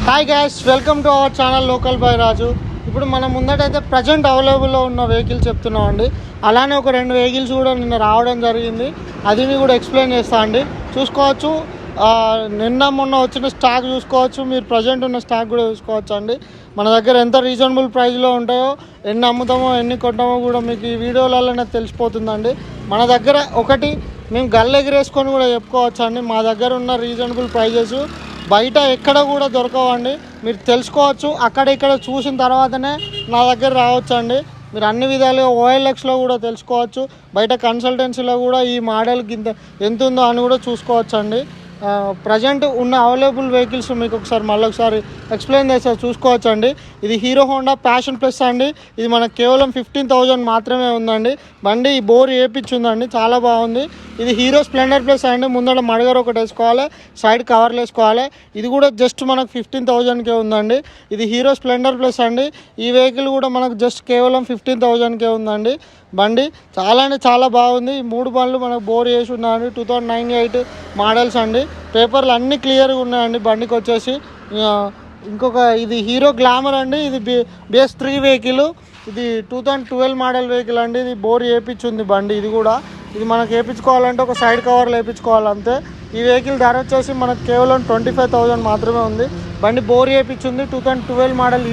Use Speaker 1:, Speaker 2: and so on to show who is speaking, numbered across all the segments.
Speaker 1: Hi guys, welcome to our channel local by Raju. ఇప్పుడు మనం ముందటైతే present అవైలబుల్లో ఉన్న వెహికల్స్ చెప్తున్నాం అండి. అలానే ఒక 2 వెహికల్స్ కూడా నిన్న రావడం జరిగింది, అది కూడా ఎక్స్ప్లెయిన్ చేస్తా అండి. చూసుకోవచ్చు, నిన్న మొన్న వచ్చిన స్టాక్ చూసుకోవచ్చు, మీరు ప్రజెంట్ ఉన్న స్టాక్ కూడా చూసుకోవచ్చు అండి. మన దగ్గర ఎంత రీజనబుల్ ప్రైస్లో ఉంటాయో, ఎన్ని అమ్ముతామో ఎన్ని కొంటామో కూడా మీకు ఈ వీడియోలలోనే తెలిసిపోతుందండి. మన దగ్గర ఒకటి మేము గల్లు ఎగిరేసుకొని కూడా చెప్పుకోవచ్చు అండి. మా దగ్గర ఉన్న రీజనబుల్ ప్రైజెస్ బయట ఎక్కడ కూడా దొరకవండి. మీరు తెలుసుకోవచ్చు, అక్కడ ఇక్కడ చూసిన తర్వాతనే నా దగ్గర రావచ్చు అండి. మీరు అన్ని విధాలుగా OLXలో కూడా తెలుసుకోవచ్చు, బయట కన్సల్టెన్సీలో కూడా ఈ మోడల్కి ఎంత ఉందో అని కూడా చూసుకోవచ్చు అండి. ప్రజెంట్ ఉన్న అవైలబుల్ వెహికల్స్ మీకు మళ్ళొకసారి ఎక్స్ప్లెయిన్ చేస్తే చూసుకోవచ్చు అండి. ఇది హీరో హోండా ప్యాషన్ ప్లస్ అండి. ఇది మనకు కేవలం 15,000 మాత్రమే ఉందండి. బండి బోర్ వేయించుందండి, చాలా బాగుంది. ఇది హీరో స్ప్లెండర్ ప్లస్ అండి. ముందర మడగర్ ఒకటి వేసుకోవాలి, సైడ్ కవర్లు వేసుకోవాలి. ఇది కూడా జస్ట్ మనకు 15,000కే ఉందండి. ఇది హీరో స్ప్లెండర్ ప్లస్ అండి. ఈ వెహికల్ కూడా మనకు జస్ట్ కేవలం 15,000కే ఉందండి. బండి చాలా అంటే చాలా బాగుంది. ఈ 3 బండ్లు మనకు బోర్ చేసి ఉన్నాయండి. 2009-8 మోడల్స్ అండి. పేపర్లు అన్నీ క్లియర్గా ఉన్నాయండి బండికి వచ్చేసి. ఇంకొక ఇది హీరో గ్లామర్ అండి. ఇది BS3 వెహికల్. ఇది 2012 మోడల్ వెహికల్ అండి. ఇది బోర్ వేయించుంది బండి. ఇది మనకు వేయించుకోవాలంటే ఒక సైడ్ కవర్లు వేయించుకోవాలంతే. ఈ వెహికల్ ధర వచ్చేసి మనకు కేవలం 25,000 మాత్రమే ఉంది. బండి బోర్ వేయించుంది. 2012 మోడల్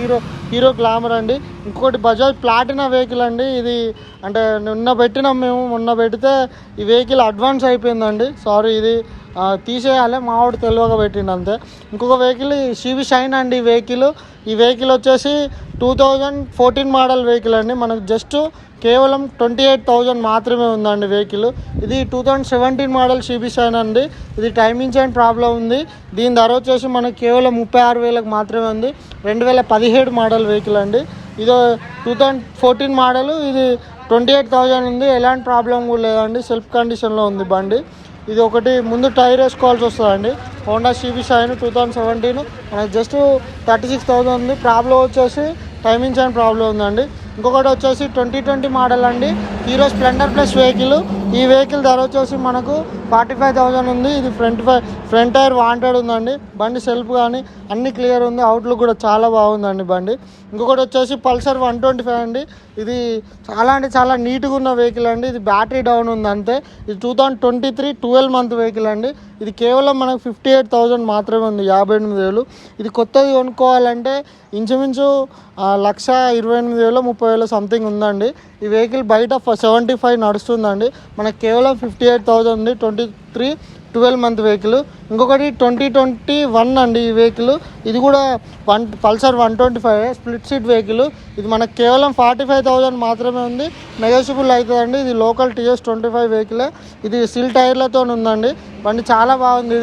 Speaker 1: హీరో గ్లామర్ అండి. ఇంకొకటి బజాజ్ ప్లాటినా వెహికల్ అండి. ఇది అంటే మొన్న పెడితే ఈ వెహికల్ అడ్వాన్స్ అయిపోయిందండి. సారీ, ఇది తీసేయాలి, మావాడు తెలియక పెట్టిండు అంతే. ఇంకొక వెహికల్ CV షైన్ అండి. ఈ వెహికల్ వచ్చేసి 2014 మోడల్ వెహికల్ అండి. మనకు జస్ట్ కేవలం 28,000 మాత్రమే ఉందండి వెహికల్. ఇది 2017 మోడల్ CV షైన్ అండి. ఇది టైమింగ్ చైన్ ప్రాబ్లం ఉంది. దీని ధర వచ్చేసి మనకు కేవలం 36,000 మాత్రమే ఉంది. 2017 మోడల్ వెహికల్ అండి. ఇది 2014 మోడల్. ఇది 28,000 ఉంది. ఎలాంటి ప్రాబ్లం కూడా లేదండి, సెల్ఫ్ కండిషన్లో ఉంది బండి. ఇది ఒకటి ముందు టైర్ వేసుకోవాల్సి వస్తుందండి. హోండా CV షైన్ 2017 మనకు జస్ట్ 36,000 ఉంది. ప్రాబ్లం వచ్చేసి టైమింగ్ చైన్ ప్రాబ్లం ఉందండి. ఇంకొకటి వచ్చేసి 2020 మోడల్ అండి. Hero Splendor plus vehicle. ఈ వెహికల్ ధర వచ్చేసి మనకు 45,000 ఉంది. ఇది ఫ్రంట్ టైర్ వాంటెడ్ ఉందండి. బండి సెల్ఫ్ కానీ అన్ని క్లియర్ ఉంది. అవుట్లుక్ కూడా చాలా బాగుందండి బండి. ఇంకొకటి వచ్చేసి పల్సర్ 125 అండి. ఇది చాలా అంటే చాలా నీట్గా ఉన్న వెహికల్ అండి. ఇది బ్యాటరీ డౌన్ ఉంది అంతే. ఇది 2023 12 మంత్ వెహికల్ అండి. ఇది కేవలం మనకు 58,000 మాత్రమే ఉంది, 58,000. ఇది కొత్తది కొనుక్కోవాలంటే ఇంచుమించు 1,28,000 30,000 సంథింగ్ ఉందండి. ఈ వెహికల్ బయట 75 నడుస్తుందండి. మనకు కేవలం 58,000 ఉంది. 23-12 మంత్ వెహికల్. ఇంకొకటి 2021 అండి ఈ వెహికల్. ఇది కూడా పల్సర్ 125 స్ప్లిట్ సీట్ వెహికల్. ఇది మనకు కేవలం 45,000 మాత్రమే ఉంది. నెగోషియబుల్ అవుతుందండి. ఇది లోకల్ TS25 వెహికలే. ఇది సిల్ టైర్లతో ఉందండి. బండి చాలా బాగుంది.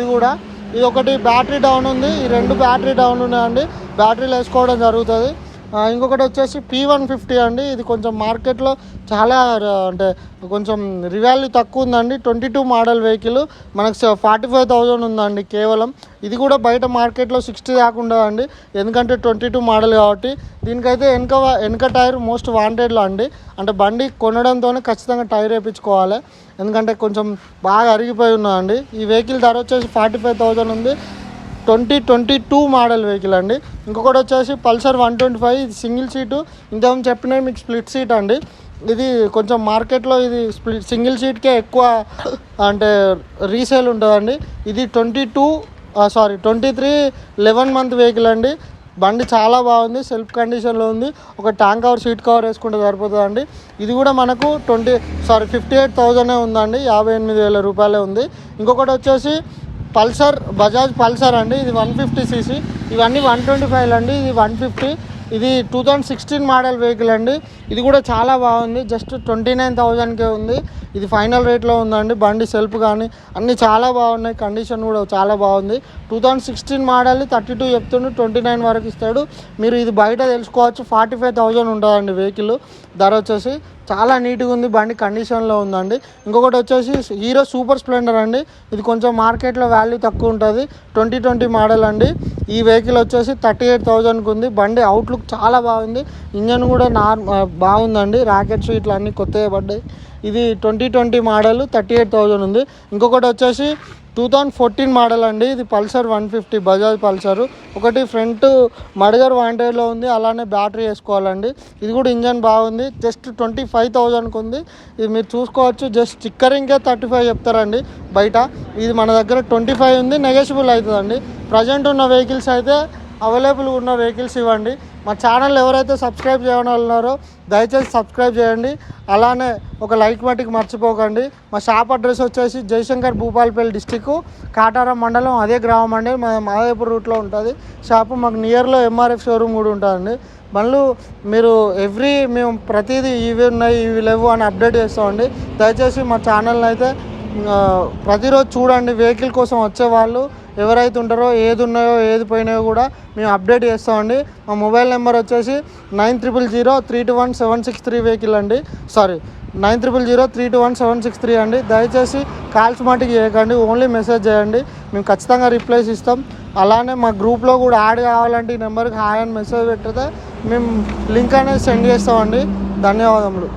Speaker 1: ఇది ఒకటి బ్యాటరీ డౌన్ ఉంది. ఈ 2 బ్యాటరీ డౌన్ ఉన్నాయండి. బ్యాటరీలు వేసుకోవడం జరుగుతుంది. ఇంకొకటి వచ్చేసి P150 అండి. ఇది కొంచెం మార్కెట్లో చాలా అంటే కొంచెం రివాల్యూ తక్కువ ఉందండి. 22 మోడల్ వెహికల్. మనకు 45,000 ఉందండి కేవలం. ఇది కూడా బయట మార్కెట్లో 60 దాకా ఉండదండి, ఎందుకంటే 22 మోడల్ కాబట్టి. దీనికైతే వెనక టైర్ మోస్ట్ వాంటెడ్లో అండి. అంటే బండి కొనడంతోనే ఖచ్చితంగా టైర్ వేయించుకోవాలి, ఎందుకంటే కొంచెం బాగా అరిగిపోయి ఉన్నదండి. ఈ వెహికల్ ధర వచ్చేసి 45,000 ఉంది. 2022 మోడల్ వెహికల్ అండి. ఇంకొకటి వచ్చేసి పల్సర్ 125. ఇది సింగిల్ సీటు. ఇంతకుముందు చెప్పినవి మీకు స్ప్లిట్ సీట్ అండి. ఇది కొంచెం మార్కెట్లో ఇది సింగిల్ సీట్కే ఎక్కువ అంటే రీసేల్ ఉంటుందండి. ఇది 23 11 మంత్ వెహికల్ అండి. బండి చాలా బాగుంది, సెల్ఫ్ కండిషన్లో ఉంది. ఒక ట్యాంక్ కవర్ సీట్ కవర్ వేసుకుంటే సరిపోతుందండి. ఇది కూడా మనకు 58,000 ఉందండి, 58,000 రూపాయలే ఉంది. ఇంకొకటి వచ్చేసి బజాజ్ పల్సర్ అండి. ఇది 150cc. ఇవన్నీ 125 అండి. ఇది 150. ఇది 2016 మోడల్ వెహికల్ అండి. ఇది కూడా చాలా బాగుంది. జస్ట్ 29,000కే ఉంది. ఇది ఫైనల్ రేట్లో ఉందండి. బండి సెల్ఫ్ కానీ అన్నీ చాలా బాగున్నాయి. కండిషన్ కూడా చాలా బాగుంది. 2016 మోడల్ 32 చెప్తుండు, 29 వరకు ఇస్తాడు. మీరు ఇది బయట తెలుసుకోవచ్చు. 45,000 ఉంటుందండి వెహికల్. ధర వచ్చేసి చాలా నీట్గా ఉంది. బండి కండిషన్లో ఉందండి. ఇంకొకటి వచ్చేసి హీరో సూపర్ స్ప్లెండర్ అండి. ఇది కొంచెం మార్కెట్లో వాల్యూ తక్కువ ఉంటుంది. 2020 మోడల్ అండి. ఈ వెహికల్ వచ్చేసి 38,000కి ఉంది. బండి అవుట్లుక్ చాలా బాగుంది. ఇంజన్ కూడా బాగుందండి. రాకెట్స్ ఇట్లా అన్నీ కొత్తగా పడ్డాయి. ఇది 2020 మోడల్ 38,000 ఉంది. ఇంకొకటి వచ్చేసి 2014 మోడల్ అండి. ఇది పల్సర్ 150 బజాజ్ పల్సర్. ఒకటి ఫ్రంట్ మడగర్ వాంటేజ్లో ఉంది, అలానే బ్యాటరీ వేసుకోవాలండి. ఇది కూడా ఇంజన్ బాగుంది. జస్ట్ 25,000కి ఉంది. ఇది మీరు చూసుకోవచ్చు. జస్ట్ స్టిక్కరింగ్కే 35 చెప్తారండి బయట. ఇది మన దగ్గర 25 ఉంది, నెగోషియబుల్ అవుతుందండి. ప్రజెంట్ ఉన్న వెహికల్స్ అయితే అవైలబుల్ ఉన్న వెహికల్స్ ఇవ్వండి. మా ఛానల్ ఎవరైతే సబ్స్క్రైబ్ చేయని ఉన్నారో దయచేసి సబ్స్క్రైబ్ చేయండి. అలానే ఒక లైక్ మట్టికి మర్చిపోకండి. మా షాప్ అడ్రస్ వచ్చేసి జయశంకర్ భూపాలపల్లి డిస్టిక్, కాటారం మండలం, అదే గ్రామం అండి. మా మాదేపూర్ రూట్లో ఉంటుంది షాపు. మాకు నియర్లో ఎంఆర్ఎఫ్ షోరూమ్ కూడా ఉంటుందండి. మళ్ళీ మీరు మేము ప్రతిదీ ఇవి ఉన్నాయి ఇవి లేవు అని అప్డేట్ చేస్తామండి. దయచేసి మా ఛానల్ని అయితే ప్రతిరోజు చూడండి. వెహికల్ కోసం వచ్చేవాళ్ళు ఎవరైతే ఉంటారో ఏది ఉన్నాయో ఏది పోయినాయో కూడా మేము అప్డేట్ చేస్తామండి. మా మొబైల్ నెంబర్ వచ్చేసి 9000321763 వెహికల్ అండి. 9000321763 అండి. దయచేసి కాల్స్ మటుకు చేయకండి, ఓన్లీ మెసేజ్ చేయండి. మేము ఖచ్చితంగా రిప్లైస్ ఇస్తాం. అలానే మా గ్రూప్లో కూడా యాడ్ కావాలంటే ఈ నెంబర్కి హాయ్ అని మెసేజ్ పెట్టితే మేము లింక్ అనేది సెండ్ చేస్తామండి. ధన్యవాదములు.